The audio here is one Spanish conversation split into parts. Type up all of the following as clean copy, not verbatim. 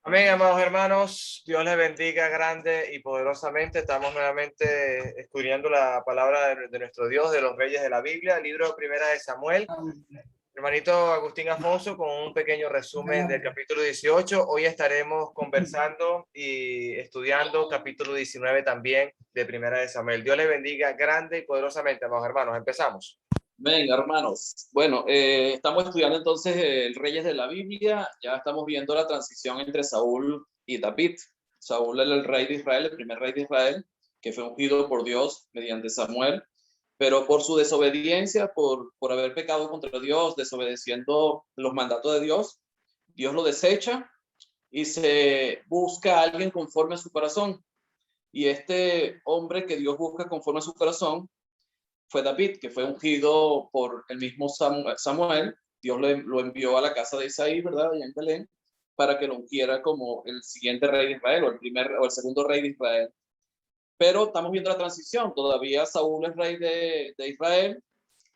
Amén, amados hermanos. Dios les bendiga grande y poderosamente. Estamos nuevamente estudiando la palabra de nuestro Dios, de los reyes de la Biblia, el libro de Primera de Samuel. Hermanito Agustín Afonso con un pequeño resumen del capítulo 18. Hoy estaremos conversando y estudiando capítulo 19 también de Primera de Samuel. Dios les bendiga grande y poderosamente, amados hermanos. Empezamos. Venga, hermanos. Bueno, estamos estudiando entonces el Reyes de la Biblia. Ya estamos viendo la transición entre Saúl y David. Saúl era el rey de Israel, el primer rey de Israel, que fue ungido por Dios mediante Samuel, pero por su desobediencia, por haber pecado contra Dios, desobedeciendo los mandatos de Dios, Dios lo desecha y se busca a alguien conforme a su corazón. Y este hombre que Dios busca conforme a su corazón fue David, que fue ungido por el mismo Samuel. Dios lo envió a la casa de Isaí, ¿verdad? Allá en Belén, para que lo ungiera como el siguiente rey de Israel, o el segundo rey de Israel. Pero estamos viendo la transición. Todavía Saúl es rey de Israel,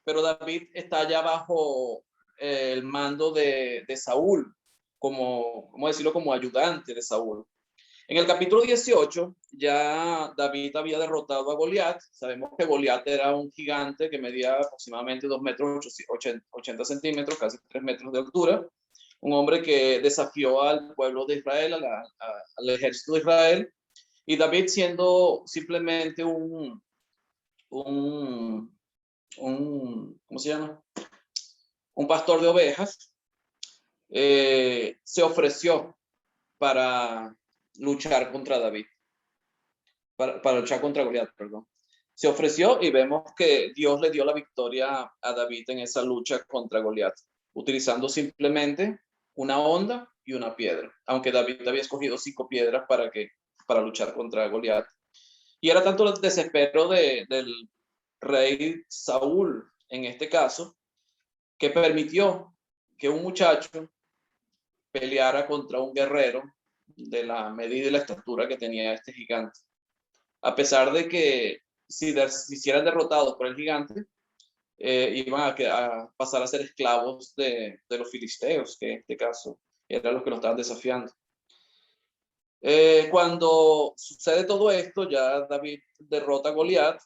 pero David está ya bajo el mando de Saúl, ¿cómo decirlo? Como ayudante de Saúl. En el capítulo 18 ya David había derrotado a Goliat. Sabemos que Goliat era un gigante que medía aproximadamente 2 metros 80 centímetros, casi 3 metros de altura. Un hombre que desafió al pueblo de Israel, al ejército de Israel. Y David, siendo simplemente ¿cómo se llama? Un pastor de ovejas, se ofreció para luchar contra David, para luchar contra Goliat, perdón. Se ofreció y vemos que Dios le dio la victoria a David en esa lucha contra Goliat, utilizando simplemente una honda y una piedra, aunque David había escogido 5 piedras para luchar contra Goliat. Y era tanto el desespero del rey Saúl, en este caso, que permitió que un muchacho peleara contra un guerrero de la medida y la estatura que tenía este gigante. A pesar de que si hicieran derrotados por el gigante, iban a pasar a ser esclavos de los filisteos, que en este caso eran los que lo estaban desafiando. Cuando sucede todo esto, ya David derrota a Goliat.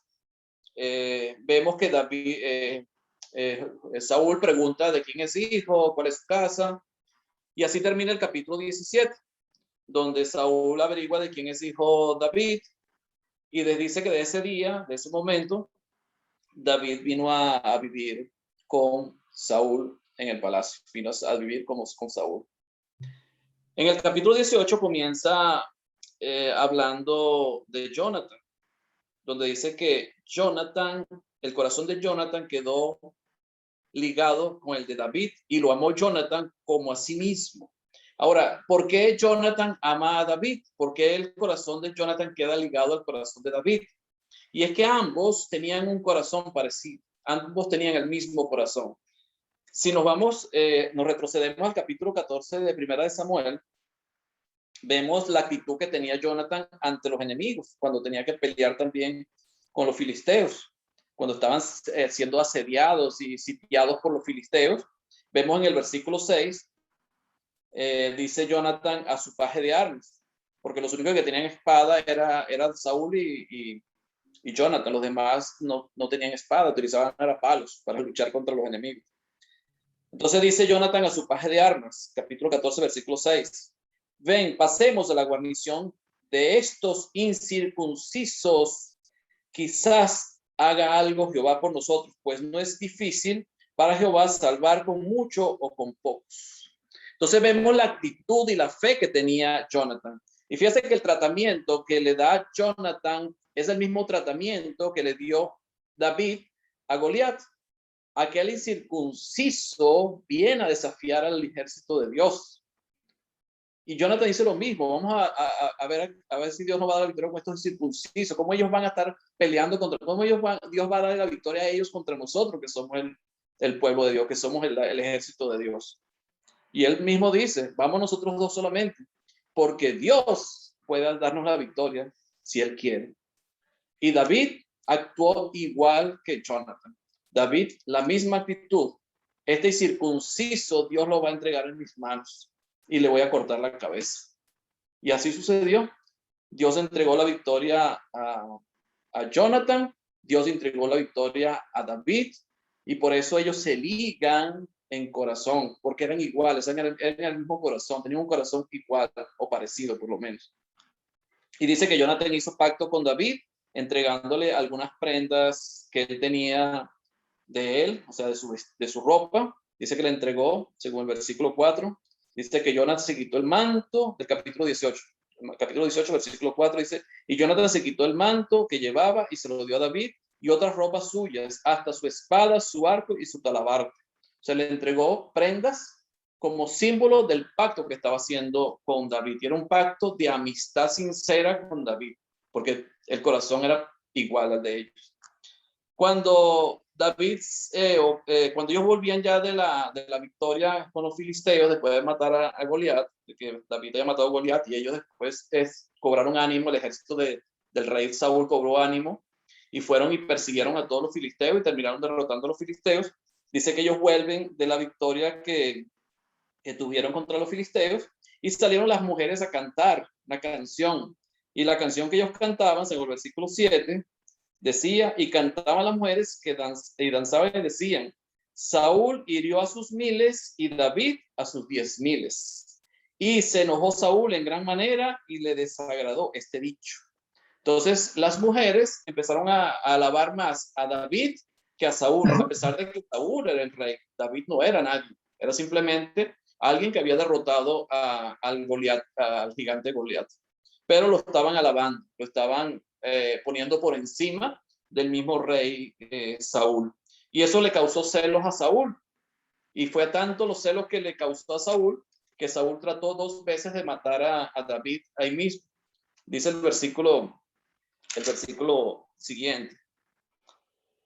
Vemos que Saúl pregunta de quién es hijo, cuál es su casa, y así termina el capítulo 17, donde Saúl averigua de quién es hijo David, y les dice que de ese día, de ese momento, David vino a vivir con Saúl en el palacio, vino a vivir con Saúl. En el capítulo 18 comienza hablando de Jonathan, donde dice que el corazón de Jonathan quedó ligado con el de David y lo amó Jonathan como a sí mismo. Ahora, ¿por qué Jonathan ama a David? ¿Por qué el corazón de Jonathan queda ligado al corazón de David? Y es que ambos tenían un corazón parecido, ambos tenían el mismo corazón. Si nos retrocedemos al capítulo 14 de Primera de Samuel, vemos la actitud que tenía Jonathan ante los enemigos, cuando tenía que pelear también con los filisteos, cuando estaban siendo asediados y sitiados por los filisteos. Vemos en el versículo 6, dice Jonathan a su paje de armas, porque los únicos que tenían espada eran Saúl y Jonathan. Los demás no tenían espada, utilizaban palos para luchar contra los enemigos. Entonces dice Jonathan a su paje de armas, capítulo 14, versículo 6. Ven, pasemos a la guarnición de estos incircuncisos. Quizás haga algo Jehová por nosotros, pues no es difícil para Jehová salvar con mucho o con pocos. Entonces vemos la actitud y la fe que tenía Jonathan. Y fíjate que el tratamiento que le da Jonathan es el mismo tratamiento que le dio David a Goliat. Aquel incircunciso viene a desafiar al ejército de Dios. Y Jonathan dice lo mismo. Vamos a ver si Dios nos va a dar la victoria con estos incircuncisos. ¿Cómo ellos van a estar peleando cómo Dios va a dar la victoria a ellos contra nosotros, que somos el pueblo de Dios, que somos el ejército de Dios? Y él mismo dice, vamos nosotros dos solamente, porque Dios puede darnos la victoria si él quiere. Y David actuó igual que Jonathan. David, la misma actitud este incircunciso Dios lo va a entregar en mis manos y le voy a cortar la cabeza. Y así sucedió. Dios entregó la victoria a Jonathan, Dios entregó la victoria a David, y por eso ellos se ligan en corazón, porque eran iguales, eran el mismo corazón, tenían un corazón igual o parecido por lo menos. Y dice que Jonathan hizo pacto con David, entregándole algunas prendas que él tenía de él, o sea, de su ropa. Dice que le entregó, según el versículo 4, dice que Jonathan se quitó el manto del capítulo 18. Capítulo 18, versículo 4 dice, y Jonathan se quitó el manto que llevaba y se lo dio a David y otras ropas suyas, hasta su espada, su arco y su talabarte. O sea, le entregó prendas como símbolo del pacto que estaba haciendo con David. Y era un pacto de amistad sincera con David, porque el corazón era igual al de ellos. Cuando David, cuando ellos volvían ya de la victoria con los filisteos, después de matar a Goliat, de que David había matado a Goliat, y ellos después cobraron ánimo, el ejército del rey Saúl cobró ánimo, y fueron y persiguieron a todos los filisteos y terminaron derrotando a los filisteos. Dice que ellos vuelven de la victoria que tuvieron contra los filisteos y salieron las mujeres a cantar una canción. Y la canción que ellos cantaban, según el versículo 7, decía, y cantaban las mujeres y danzaban y decían, Saúl hirió a sus miles y David a sus 10,000. Y se enojó Saúl en gran manera y le desagradó este dicho. Entonces las mujeres empezaron a alabar más a David que a Saúl, a pesar de que Saúl era el rey. David no era nadie, era simplemente alguien que había derrotado al gigante Goliat. Pero lo estaban alabando, lo estaban poniendo por encima del mismo rey Saúl. Y eso le causó celos a Saúl. Y fue tanto los celos que le causó a Saúl, que Saúl trató 2 veces de matar a David ahí mismo. Dice el versículo siguiente.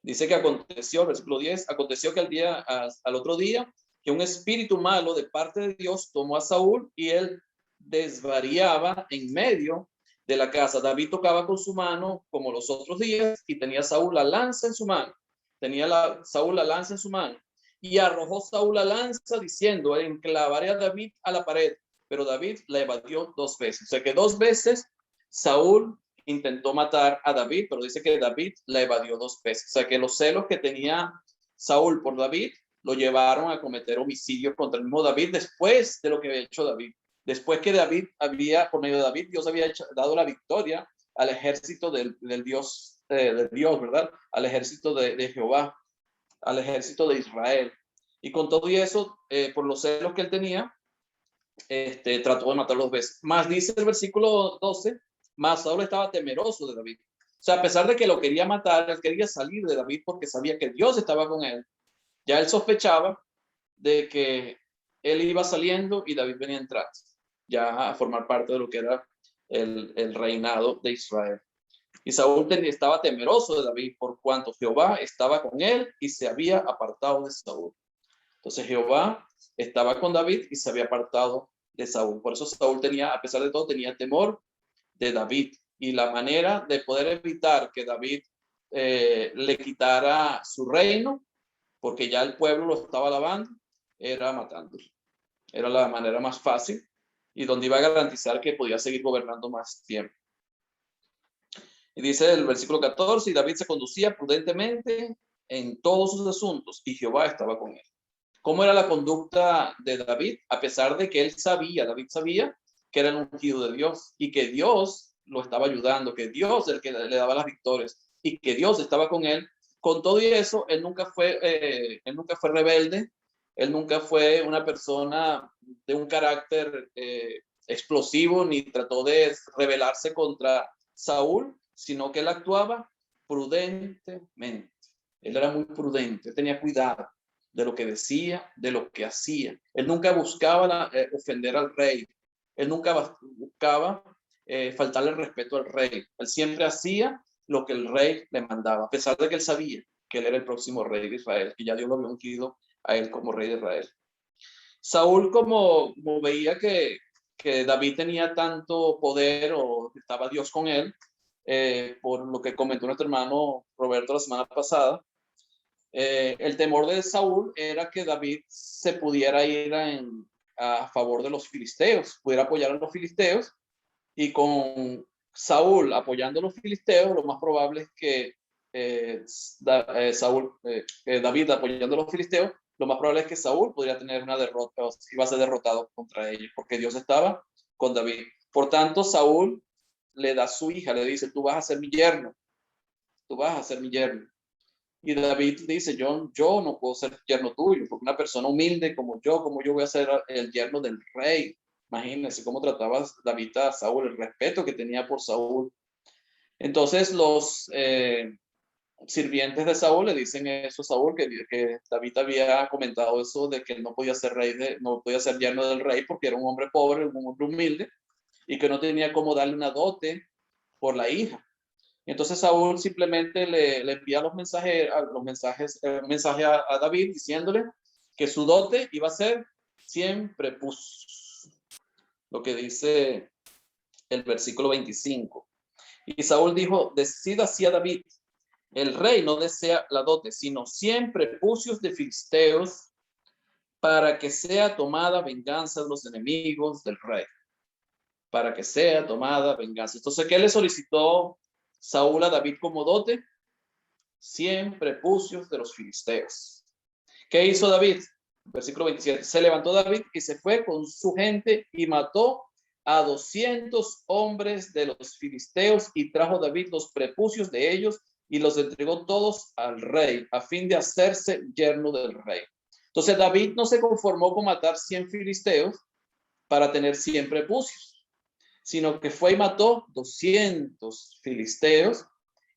Dice que aconteció, versículo 10, aconteció que al otro día, que un espíritu malo de parte de Dios tomó a Saúl y él desvariaba en medio de la casa. David tocaba con su mano como los otros días y tenía Saúl la lanza en su mano. Saúl la lanza en su mano. Y arrojó Saúl la lanza diciendo, enclavaré a David a la pared. Pero David la evadió 2 veces. O sea que 2 veces Saúl intentó matar a David, pero dice que David la evadió 2 veces. O sea que los celos que tenía Saúl por David lo llevaron a cometer homicidio contra el mismo David después de lo que había hecho David. Después que por medio de David, Dios había dado la victoria al ejército del Dios, ¿verdad? Al ejército de Jehová, al ejército de Israel. Y con todo eso, por los celos que él tenía, trató de matar 2 veces. Más dice el versículo 12, más Saúl estaba temeroso de David. O sea, a pesar de que lo quería matar, él quería salir de David porque sabía que Dios estaba con él. Ya él sospechaba de que él iba saliendo y David venía entrando, ya a formar parte de lo que era el reinado de Israel. Y Saúl estaba temeroso de David por cuanto Jehová estaba con él y se había apartado de Saúl. Entonces Jehová estaba con David y se había apartado de Saúl. Por eso Saúl tenía, a pesar de todo, tenía temor de David. Y la manera de poder evitar que David le quitara su reino, porque ya el pueblo lo estaba alabando, era matándolo. Era la manera más fácil y donde iba a garantizar que podía seguir gobernando más tiempo. Y dice el versículo 14, y David se conducía prudentemente en todos sus asuntos y Jehová estaba con él. ¿Cómo era la conducta de David? A pesar de que David sabía que era el ungido de Dios y que Dios lo estaba ayudando, que Dios es el que le daba las victorias y que Dios estaba con él. Con todo eso, él nunca fue rebelde, él nunca fue una persona de un carácter explosivo, ni trató de rebelarse contra Saúl, sino que él actuaba prudentemente. Él era muy prudente, tenía cuidado de lo que decía, de lo que hacía. Él nunca buscaba ofender al rey. Él nunca buscaba faltarle el respeto al rey. Él siempre hacía lo que el rey le mandaba, a pesar de que él sabía que él era el próximo rey de Israel, que ya Dios lo había ungido a él como rey de Israel. Saúl, como veía que David tenía tanto poder o estaba Dios con él, por lo que comentó nuestro hermano Roberto la semana pasada, el temor de Saúl era que David se pudiera ir a favor de los filisteos, pudiera apoyar a los filisteos, y con Saúl apoyando a los filisteos, lo más probable es que David apoyando a los filisteos, lo más probable es que Saúl podría tener una derrota, o iba a ser derrotado contra ellos, porque Dios estaba con David. Por tanto, Saúl le da a su hija, le dice, tú vas a ser mi yerno, tú vas a ser mi yerno. Y David dice, yo no puedo ser yerno tuyo, porque una persona humilde como yo, ¿cómo yo voy a ser el yerno del rey? Imagínense cómo trataba David a Saúl, el respeto que tenía por Saúl. Entonces los sirvientes de Saúl le dicen eso a Saúl, que David había comentado eso de que él no podía ser no podía ser yerno del rey porque era un hombre pobre, un hombre humilde, y que no tenía cómo darle una dote por la hija. Entonces Saúl simplemente le envía un mensaje a David diciéndole que su dote iba a ser 100 prepucios, lo que dice el versículo 25. Y Saúl dijo, decida así a David, el rey no desea la dote, sino 100 prepucios de filisteos para que sea tomada venganza de los enemigos del rey. Para que sea tomada venganza. Entonces, ¿qué le solicitó Saúl a David como dote? 100 prepucios de los filisteos. ¿Qué hizo David? Versículo 27. Se levantó David y se fue con su gente y mató a 200 hombres de los filisteos y trajo David los prepucios de ellos y los entregó todos al rey a fin de hacerse yerno del rey. Entonces David no se conformó con matar 100 filisteos para tener 100 prepucios, sino que fue y mató 200 filisteos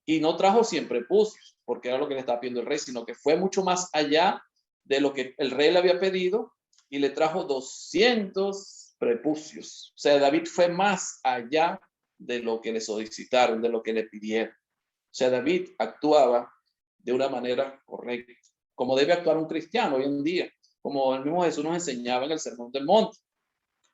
y no trajo 100 prepucios, porque era lo que le estaba pidiendo el rey, sino que fue mucho más allá de lo que el rey le había pedido y le trajo 200 prepucios. O sea, David fue más allá de lo que le solicitaron, de lo que le pidieron. O sea, David actuaba de una manera correcta, como debe actuar un cristiano hoy en día, como el mismo Jesús nos enseñaba en el Sermón del Monte.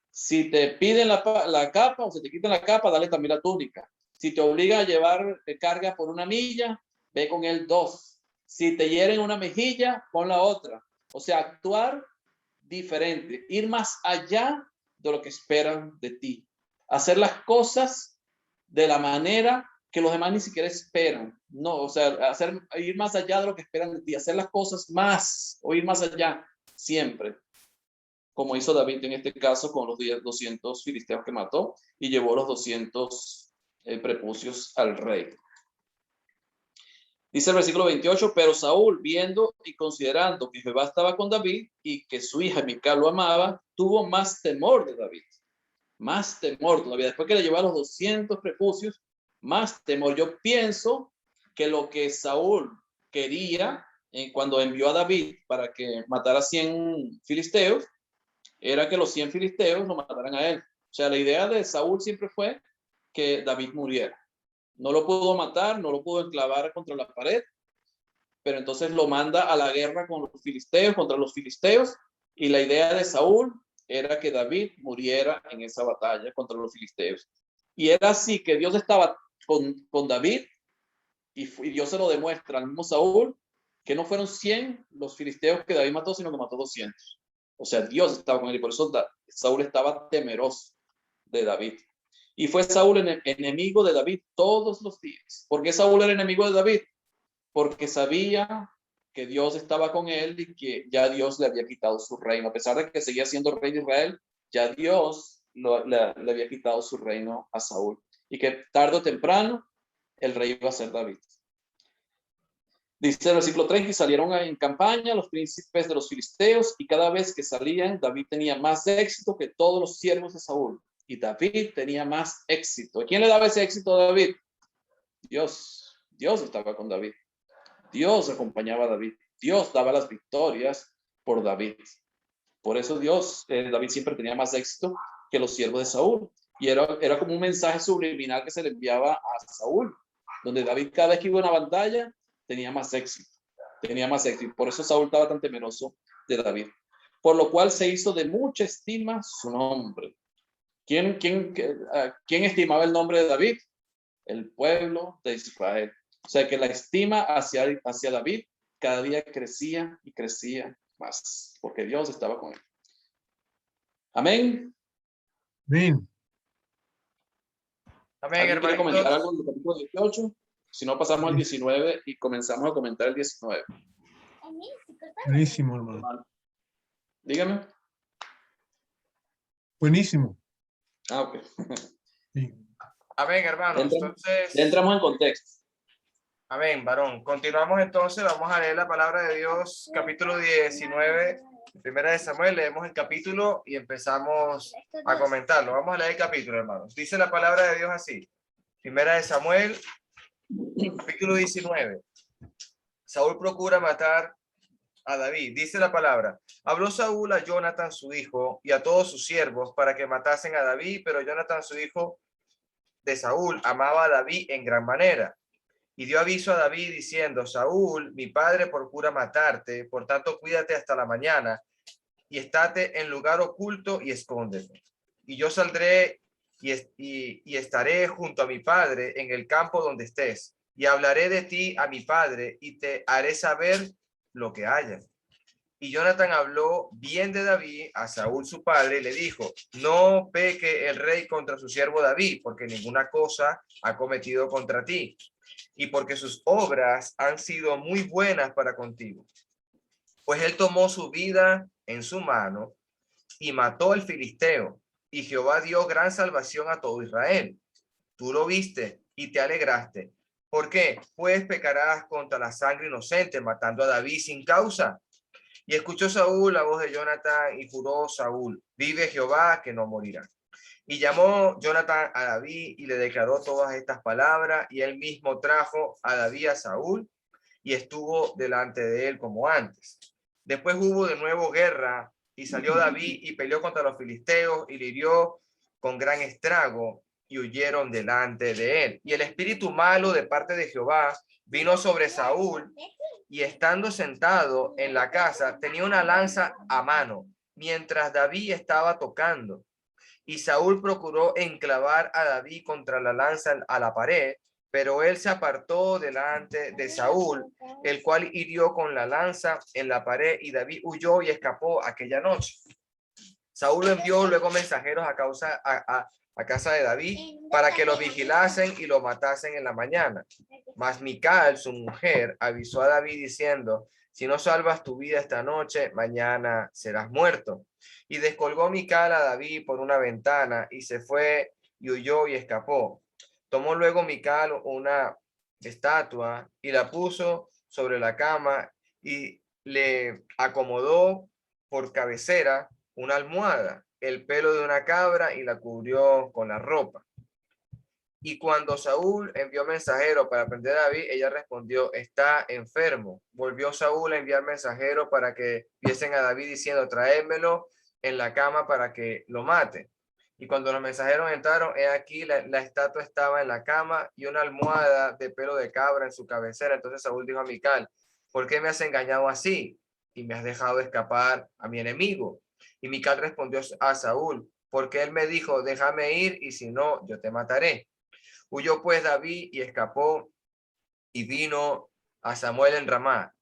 Si te piden la capa o se te quitan la capa, dale también la túnica. Si te obligan a llevar carga por una milla, ve con él 2. Si te hieren una mejilla, pon la otra. O sea, actuar diferente, ir más allá de lo que esperan de ti. Hacer las cosas de la manera que los demás ni siquiera esperan. No, o sea, ir más allá de lo que esperan de ti, hacer las cosas más o ir más allá siempre, como hizo David en este caso con los 200 filisteos que mató y llevó los 200 prepucios al rey. Dice el versículo 28, pero Saúl, viendo y considerando que Jehová estaba con David y que su hija Mical lo amaba, tuvo más temor de David. Más temor todavía. Después que le llevó los 200 prepucios, más temor. Yo pienso que lo que Saúl quería cuando envió a David para que matara 100 filisteos, era que los 100 filisteos lo mataran a él. O sea, la idea de Saúl siempre fue que David muriera. No lo pudo matar, no lo pudo enclavar contra la pared, pero entonces lo manda a la guerra con los filisteos, contra los filisteos, y la idea de Saúl era que David muriera en esa batalla contra los filisteos. Y era así que Dios estaba con David, y Dios se lo demuestra al mismo Saúl, que no fueron 100 los filisteos que David mató, sino que mató 200. O sea, Dios estaba con él y por eso Saúl estaba temeroso de David. Y fue Saúl enemigo de David todos los días. ¿Por qué Saúl era enemigo de David? Porque sabía que Dios estaba con él y que ya Dios le había quitado su reino. A pesar de que seguía siendo rey de Israel, ya Dios le había quitado su reino a Saúl. Y que tarde o temprano el rey iba a ser David. Dice el versículo 30, y salieron en campaña los príncipes de los filisteos, y cada vez que salían, David tenía más éxito que todos los siervos de Saúl. Y David tenía más éxito. ¿A quién le daba ese éxito a David? Dios. Dios estaba con David. Dios acompañaba a David. Dios daba las victorias por David. Por eso David siempre tenía más éxito que los siervos de Saúl. Y era como un mensaje subliminal que se le enviaba a Saúl, donde David cada vez que iba a una batalla tenía más éxito. Tenía más éxito. Por eso Saúl estaba tan temeroso de David. Por lo cual se hizo de mucha estima su nombre. ¿Quién estimaba el nombre de David? El pueblo de Israel. O sea que la estima hacia David cada día crecía y crecía más, porque Dios estaba con él. Amén. Amén. Amén, ¿Alguien quiere comentar hermanitos. algo del capítulo 18? Si no, pasamos al 19 y comenzamos a comentar el 19. Buenísimo, hermano. Dígame. Buenísimo. Ah, ok. Sí. Amén, hermanos. Entonces, Ya entramos en contexto. amén, varón. Continuamos entonces. Vamos a leer la palabra de Dios, capítulo 19, primera de Samuel. Leemos el capítulo y empezamos a comentarlo. Vamos a leer el capítulo, hermanos. Dice la palabra de Dios así. Primera de Samuel, capítulo 19. Saúl procura matar a David. Dice la palabra: habló Saúl a Jonathan su hijo y a todos sus siervos para que matasen a David, pero Jonathan su hijo de Saúl amaba a David en gran manera. Y dio aviso a David diciendo: Saúl, mi padre, procura matarte, por tanto cuídate hasta la mañana y estate en lugar oculto y escóndete. Y yo saldré y estaré junto a mi padre en el campo donde estés, y hablaré de ti a mi padre y te haré saber lo que haya. Y Jonathan habló bien de David a Saúl su padre y le dijo: no peque el rey contra su siervo David, porque ninguna cosa ha cometido contra ti, y porque sus obras han sido muy buenas para contigo. Pues él tomó su vida en su mano y mató al filisteo, y Jehová dio gran salvación a todo Israel. Tú lo viste y te alegraste. ¿Por qué? Pues pecarás contra la sangre inocente, matando a David sin causa. Y escuchó Saúl la voz de Jonathan y juró Saúl: vive Jehová, que no morirá. Y llamó Jonathan a David y le declaró todas estas palabras, y él mismo trajo a David a Saúl y estuvo delante de él como antes. Después hubo de nuevo guerra y salió David y peleó contra los filisteos y le hirió con gran estrago y huyeron delante de él. Y el espíritu malo de parte de Jehová vino sobre Saúl, y estando sentado en la casa tenía una lanza a mano mientras David estaba tocando. Y Saúl procuró enclavar a David contra la lanza a la pared, pero él se apartó delante de Saúl, el cual hirió con la lanza en la pared, y David huyó y escapó aquella noche. Saúl envió luego mensajeros a casa de David para que lo vigilasen y lo matasen en la mañana. Mas Mical, su mujer, avisó a David diciendo: si no salvas tu vida esta noche, mañana serás muerto. Y descolgó Mical a David por una ventana y se fue y huyó y escapó. Tomó luego Mical una estatua y la puso sobre la cama y le acomodó por cabecera una almohada, el pelo de una cabra, y la cubrió con la ropa. Y cuando Saúl envió mensajero para prender a David, ella respondió: está enfermo. Volvió Saúl a enviar mensajero para que viesen a David diciendo: traédmelo en la cama para que lo mate. Y cuando los mensajeros entraron, he aquí la estatua estaba en la cama y una almohada de pelo de cabra en su cabecera. Entonces Saúl dijo a Mical: ¿por qué me has engañado así y me has dejado escapar a mi enemigo? Y Mical respondió a Saúl: porque él me dijo: déjame ir, y si no, yo te mataré. Huyó pues David y escapó y vino a Samuel en Ramá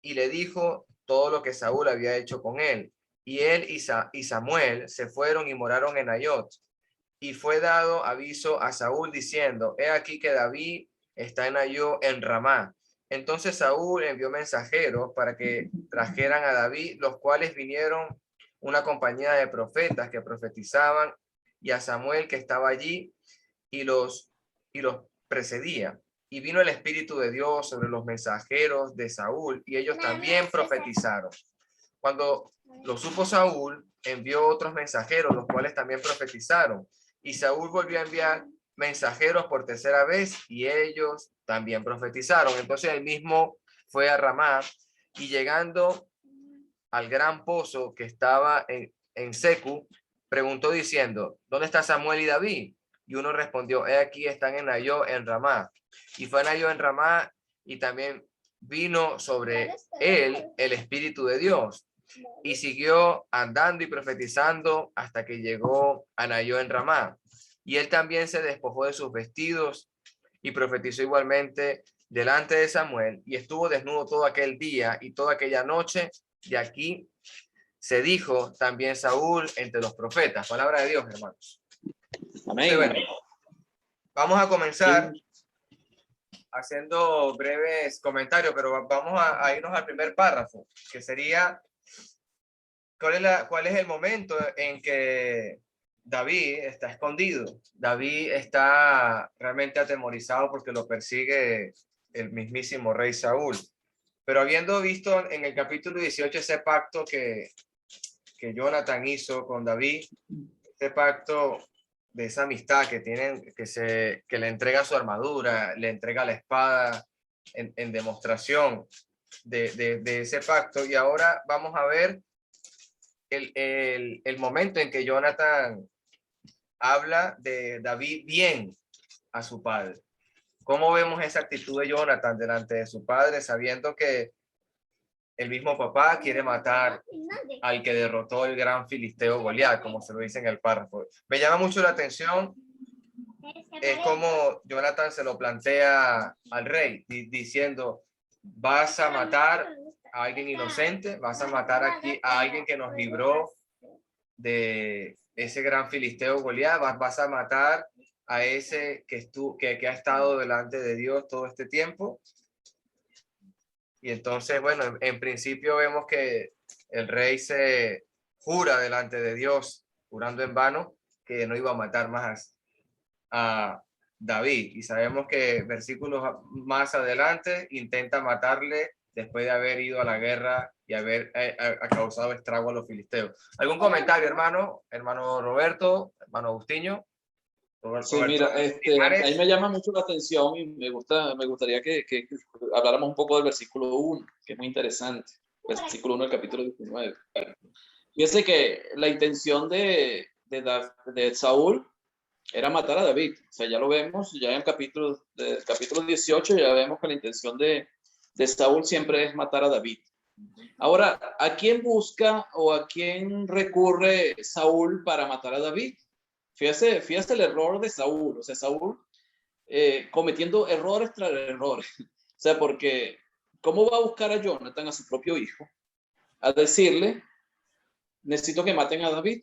y le dijo todo lo que Saúl había hecho con él. Y él y Samuel se fueron y moraron en Nayot. Y fue dado aviso a Saúl diciendo: he aquí que David está en Nayot en Ramá. Entonces Saúl envió mensajeros para que trajeran a David, los cuales vinieron una compañía de profetas que profetizaban, y a Samuel que estaba allí, y los precedía. Y vino el Espíritu de Dios sobre los mensajeros de Saúl, y ellos también profetizaron. Cuando lo supo Saúl, envió otros mensajeros, los cuales también profetizaron. Y Saúl volvió a enviar mensajeros por tercera vez, y ellos también profetizaron. Entonces él mismo fue a Ramá, y llegando al gran pozo que estaba en Secu, preguntó diciendo: ¿dónde está Samuel y David? Y uno respondió: he aquí están en Nayot en Ramá. Y fue a Nayot en Ramá, y también vino sobre él el Espíritu de Dios. Y siguió andando y profetizando hasta que llegó a Nayot en Ramá. Y él también se despojó de sus vestidos y profetizó igualmente delante de Samuel y estuvo desnudo todo aquel día y toda aquella noche. De aquí se dijo también Saúl entre los profetas. Palabra de Dios, hermanos. Amén. Sí, bueno, vamos a comenzar haciendo breves comentarios, pero vamos a irnos al primer párrafo, que sería cuál es el momento en que David está escondido. David está realmente atemorizado porque lo persigue el mismísimo rey Saúl. Pero habiendo visto en el capítulo 18 ese pacto que Jonathan hizo con David, este pacto de esa amistad que tienen, que le entrega su armadura, le entrega la espada en demostración de ese pacto. Y ahora vamos a ver el momento en que Jonathan habla de David bien a su padre. ¿Cómo vemos esa actitud de Jonathan delante de su padre, sabiendo que el mismo papá quiere matar al que derrotó el gran filisteo Goliat, como se lo dice en el párrafo? Me llama mucho la atención es como Jonathan se lo plantea al rey, diciendo, vas a matar a alguien inocente, vas a matar aquí a alguien que nos libró de ese gran filisteo Goliat, vas a matar a ese que ha estado delante de Dios todo este tiempo. Y entonces, bueno, en principio vemos que el rey se jura delante de Dios, jurando en vano, que no iba a matar más a David. Y sabemos que versículos más adelante intenta matarle después de haber ido a la guerra y haber causado estrago a los filisteos. ¿Algún comentario, hermano? Hermano Roberto, hermano Agustinho. Sí, mira, ahí me llama mucho la atención y me gustaría que habláramos un poco del versículo 1, que es muy interesante. Versículo 1 del capítulo 19. Fíjese que la intención de Saúl era matar a David. O sea, ya lo vemos, ya en el capítulo 18, ya vemos que la intención de Saúl siempre es matar a David. Ahora, ¿a quién busca o a quién recurre Saúl para matar a David? Fíjese el error de Saúl. O sea, Saúl cometiendo errores tras errores. O sea, porque ¿cómo va a buscar a Jonathan, a su propio hijo, a decirle, necesito que maten a David?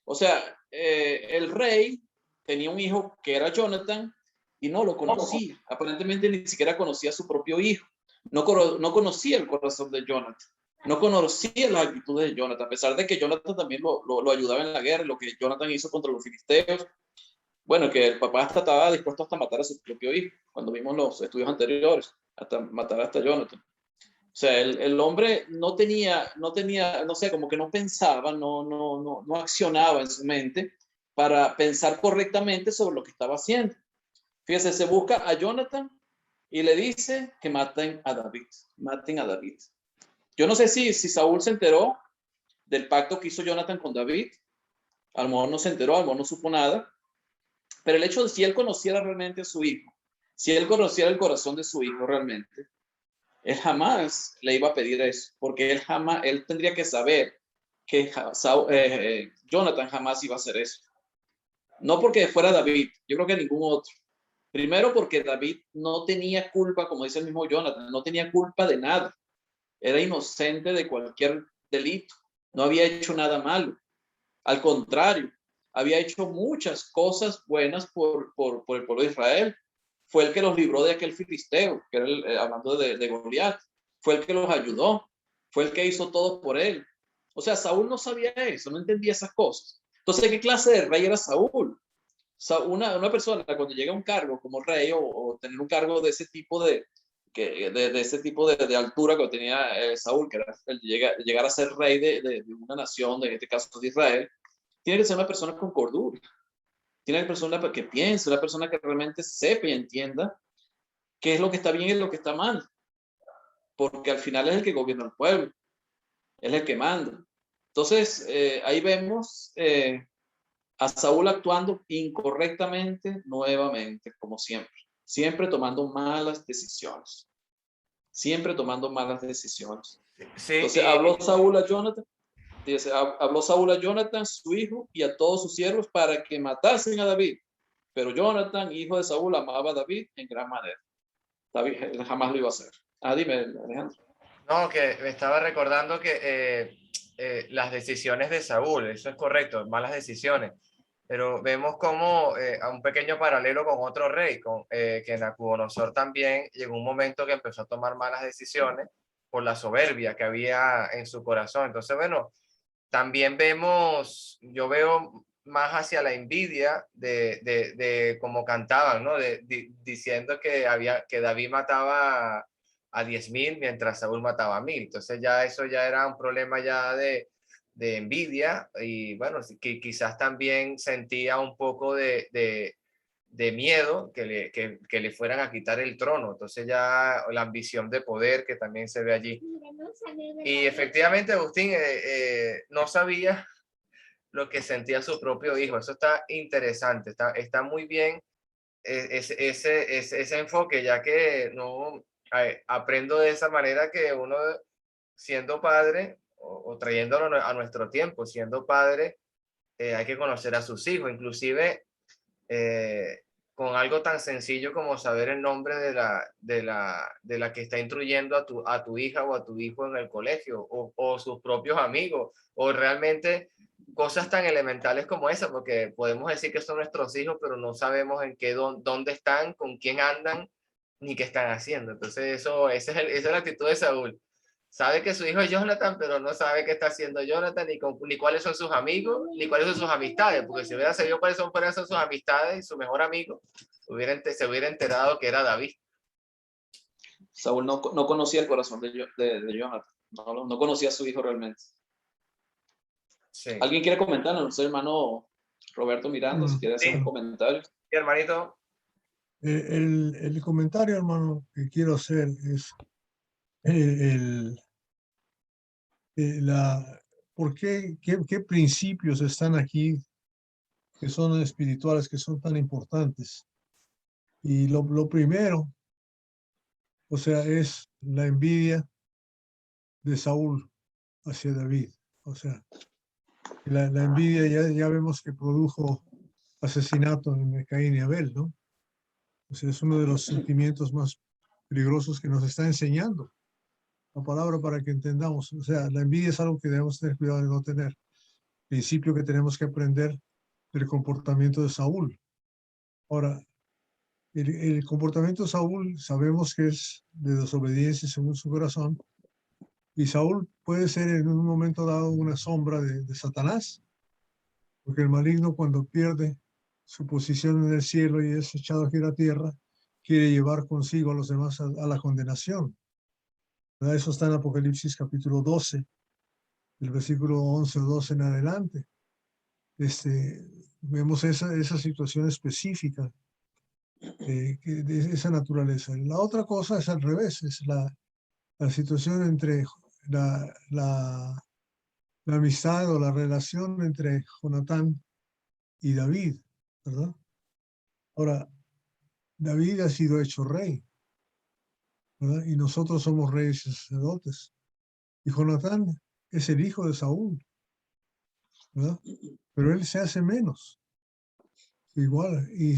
O sea, el rey tenía un hijo que era Jonathan y no lo conocía. Aparentemente ni siquiera conocía a su propio hijo. No conocía el corazón de Jonathan. No conocía las actitudes de Jonathan, a pesar de que Jonathan también lo ayudaba en la guerra, lo que Jonathan hizo contra los filisteos. Bueno, que el papá hasta estaba dispuesto hasta matar a su propio hijo, cuando vimos los estudios anteriores, hasta matar hasta Jonathan. O sea, el hombre no tenía, no sé, como que no pensaba, no accionaba en su mente para pensar correctamente sobre lo que estaba haciendo. Fíjese, se busca a Jonathan y le dice que maten a David. Yo no sé si Saúl se enteró del pacto que hizo Jonathan con David. A lo mejor no se enteró, a lo mejor no supo nada. Pero el hecho de si él conociera realmente a su hijo, si él conociera el corazón de su hijo realmente, él jamás le iba a pedir eso, porque él tendría que saber que Jonathan jamás iba a hacer eso. No porque fuera David, yo creo que ningún otro. Primero porque David no tenía culpa, como dice el mismo Jonathan, no tenía culpa de nada. Era inocente de cualquier delito. No había hecho nada malo. Al contrario, había hecho muchas cosas buenas por el pueblo de Israel. Fue el que los libró de aquel filisteo, que era hablando de Goliat. Fue el que los ayudó. Fue el que hizo todo por él. O sea, Saúl no sabía eso, no entendía esas cosas. Entonces, ¿qué clase de rey era Saúl? Una persona cuando llega a un cargo como rey o tener un cargo de ese tipo de ese tipo de altura que tenía Saúl, que era llegar a ser rey de una nación, en este caso de Israel, tiene que ser una persona con cordura, tiene que ser una persona que piense, una persona que realmente sepa y entienda qué es lo que está bien y lo que está mal, porque al final es el que gobierna el pueblo, es el que manda. Entonces, ahí vemos a Saúl actuando incorrectamente nuevamente, como siempre tomando malas decisiones. Siempre tomando malas decisiones. Sí, entonces habló Saúl a Jonathan, su hijo, y a todos sus siervos para que matasen a David. Pero Jonathan, hijo de Saúl, amaba a David en gran manera. David él jamás lo iba a hacer. Dime, Alejandro. No, que me estaba recordando que las decisiones de Saúl, eso es correcto, malas decisiones, pero vemos como a un pequeño paralelo con otro rey, que Nabucodonosor también llegó un momento que empezó a tomar malas decisiones por la soberbia que había en su corazón. Entonces, bueno, también vemos, yo veo más hacia la envidia de cómo cantaban, ¿no? Diciendo que David mataba a 10.000 mientras Saúl mataba a 1.000. Entonces ya eso ya era un problema ya de envidia y bueno, que quizás también sentía un poco de miedo que le fueran a quitar el trono. Entonces ya la ambición de poder que también se ve allí. Y efectivamente, Agustín no sabía lo que sentía su propio hijo. Eso está interesante, está muy bien ese enfoque, ya que no aprendo de esa manera que uno siendo padre o trayéndolo a nuestro tiempo, siendo padre, hay que conocer a sus hijos, inclusive eh, con algo tan sencillo como saber el nombre de la que está instruyendo a tu hija o a tu hijo en el colegio, o sus propios amigos, o realmente cosas tan elementales como esa, porque podemos decir que son nuestros hijos, pero no sabemos en qué, dónde están, con quién andan, ni qué están haciendo. Entonces esa es la actitud de Saúl. Sabe que su hijo es Jonathan, pero no sabe qué está haciendo Jonathan, ni cuáles son sus amigos, ni cuáles son sus amistades, porque si hubiera sabido cuáles fueran sus amistades y su mejor amigo, se hubiera enterado que era David. Saúl no conocía el corazón de Jonathan, no conocía a su hijo realmente. Sí. ¿Alguien quiere comentar? No sé, hermano Roberto Miranda, si quiere hacer un comentario. Sí, hermanito. El comentario, hermano, que quiero hacer es ¿por qué principios están aquí que son espirituales, que son tan importantes? Y lo primero, o sea, es la envidia de Saúl hacia David. O sea, la envidia ya vemos que produjo asesinato en Caín y Abel, ¿no? O sea, es uno de los sentimientos más peligrosos que nos está enseñando la palabra para que entendamos. O sea, la envidia es algo que debemos tener cuidado de no tener. Principio que tenemos que aprender del comportamiento de Saúl. Ahora, el comportamiento de Saúl sabemos que es de desobediencia según su corazón, y Saúl puede ser en un momento dado una sombra de Satanás, porque el maligno cuando pierde su posición en el cielo y es echado aquí a la tierra, quiere llevar consigo a los demás a la condenación. ¿Verdad? Eso está en Apocalipsis capítulo 12, del versículo 11 o 12 en adelante. Vemos esa situación específica de esa naturaleza. La otra cosa es al revés, es la situación entre la amistad o la relación entre Jonatán y David, ¿verdad? Ahora, David ha sido hecho rey, ¿verdad? Y nosotros somos reyes y sacerdotes. Y Jonatán es el hijo de Saúl, ¿verdad? Pero él se hace menos, igual, y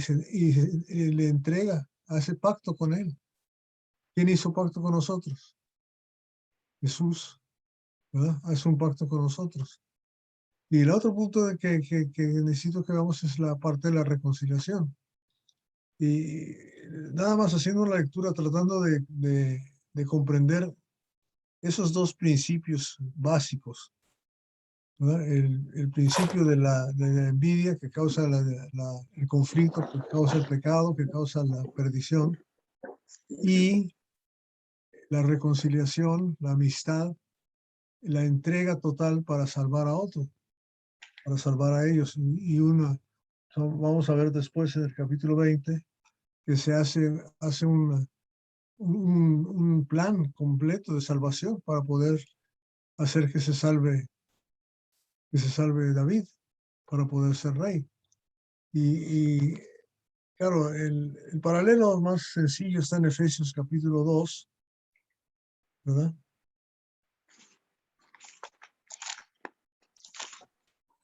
le entrega, hace pacto con él. ¿Quién hizo pacto con nosotros? Jesús, ¿verdad? Hace un pacto con nosotros. Y el otro punto que necesito que veamos es la parte de la reconciliación. Y nada más haciendo una lectura, tratando de comprender esos dos principios básicos, ¿verdad? El principio de la envidia que causa el conflicto, que causa el pecado, que causa la perdición, y la reconciliación, la amistad, la entrega total para salvar a otro, para salvar a ellos. Y vamos a ver después en el capítulo 20 que se hace un plan completo de salvación para poder hacer que se salve David, para poder ser rey. Y claro, el paralelo más sencillo está en Efesios capítulo 2, ¿verdad?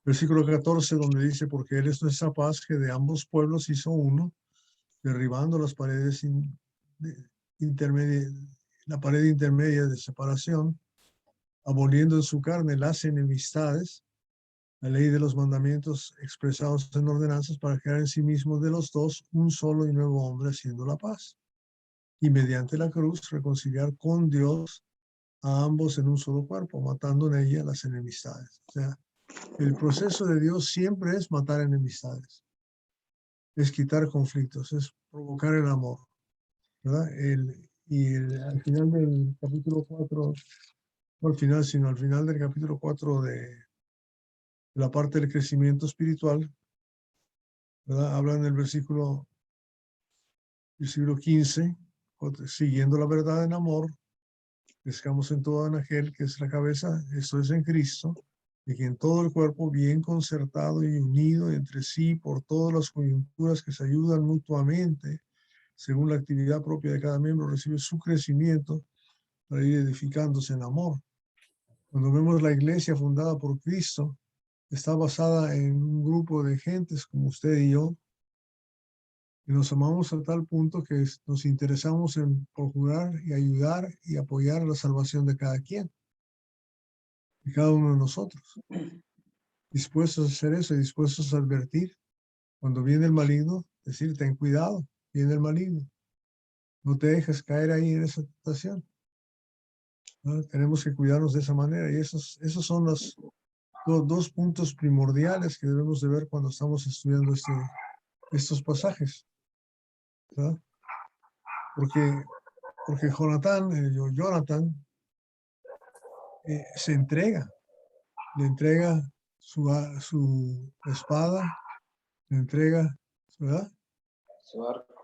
Versículo 14, donde dice, porque Él es nuestra paz, que de ambos pueblos hizo uno, derribando las paredes intermedia, la pared intermedia de separación, aboliendo en su carne las enemistades, la ley de los mandamientos expresados en ordenanzas para crear en sí mismos de los dos un solo y nuevo hombre haciendo la paz. Y mediante la cruz reconciliar con Dios a ambos en un solo cuerpo, matando en ella las enemistades. O sea, el proceso de Dios siempre es matar enemistades, es quitar conflictos, es provocar el amor, ¿verdad? Al final del capítulo 4, no al final, sino al final del capítulo 4 de la parte del crecimiento espiritual, ¿verdad? Habla en el versículo 15, siguiendo la verdad en amor, crezcamos en todo en aquel que es la cabeza, esto es en Cristo, de quien todo el cuerpo bien concertado y unido entre sí por todas las coyunturas que se ayudan mutuamente, según la actividad propia de cada miembro, recibe su crecimiento para ir edificándose en amor. Cuando vemos la iglesia fundada por Cristo, está basada en un grupo de gentes como usted y yo, y nos amamos a tal punto que nos interesamos en procurar y ayudar y apoyar la salvación de cada quien, de cada uno de nosotros. Dispuestos a hacer eso y dispuestos a advertir cuando viene el maligno, decir, ten cuidado, viene el maligno. No te dejes caer ahí en esa tentación, ¿no? Tenemos que cuidarnos de esa manera y esos son los dos puntos primordiales que debemos de ver cuando estamos estudiando estos pasajes, ¿verdad? Porque Jonathan se entrega, le entrega su espada, le entrega, ¿verdad? Su arco.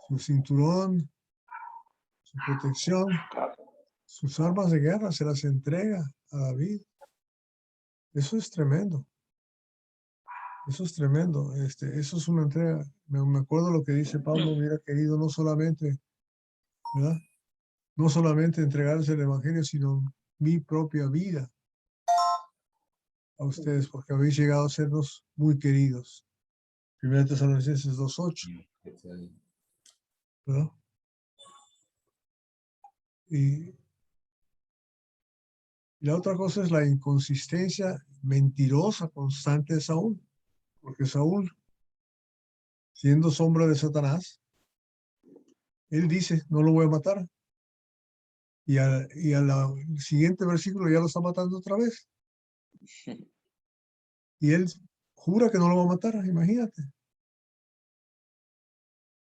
Su cinturón, su protección, sus armas de guerra, se las entrega a David. Eso es tremendo. Eso es tremendo. Eso es una entrega. Me acuerdo lo que dice Pablo, hubiera querido no solamente, ¿verdad? No solamente entregarse el evangelio, sino mi propia vida a ustedes, porque habéis llegado a sernos muy queridos. 1 Tesalonicenses 2:8. ¿Verdad? Y la otra cosa es la inconsistencia mentirosa constante de Saúl, porque Saúl, siendo sombra de Satanás, él dice, no lo voy a matar. Y al siguiente versículo ya lo está matando otra vez. Y él jura que no lo va a matar, imagínate.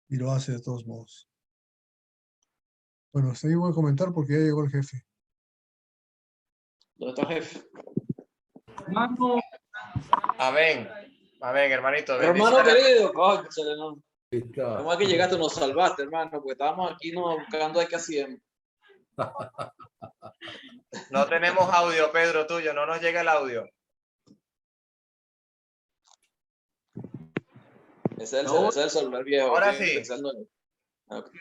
Y lo hace de todos modos. Bueno, hasta ahí voy a comentar porque ya llegó el jefe. ¿Dónde está el jefe? Hermano, Amén. Amén, hermanito. Hermano Bendiciones. querido, cónchale, no. ¿Cómo es que llegaste? Nos salvaste, hermano, porque estábamos aquí buscando de qué hacíamos. No tenemos audio, Pedro, tuyo. No nos llega el audio. Ese es el celular viejo. Ahora ¿sí? sí. Pensando en... Okay.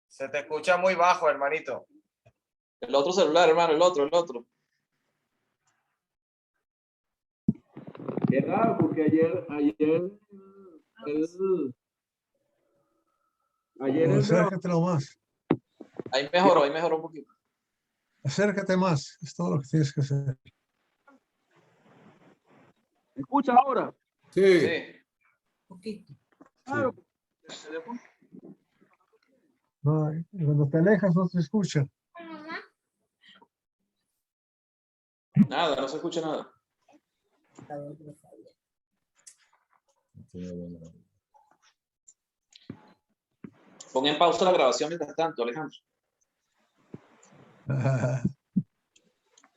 Se te escucha muy bajo, hermanito. El otro celular, hermano, el otro. qué raro, porque ayer él Acércatelo más. Ahí mejoró un poquito. Acércate más. Es todo lo que tienes que hacer. ¿me escucha ahora? Sí. Poquito. Claro. No, cuando te alejas no se escucha. Nada, no se escucha nada. Pon en pausa la grabación mientras tanto, Alejandro.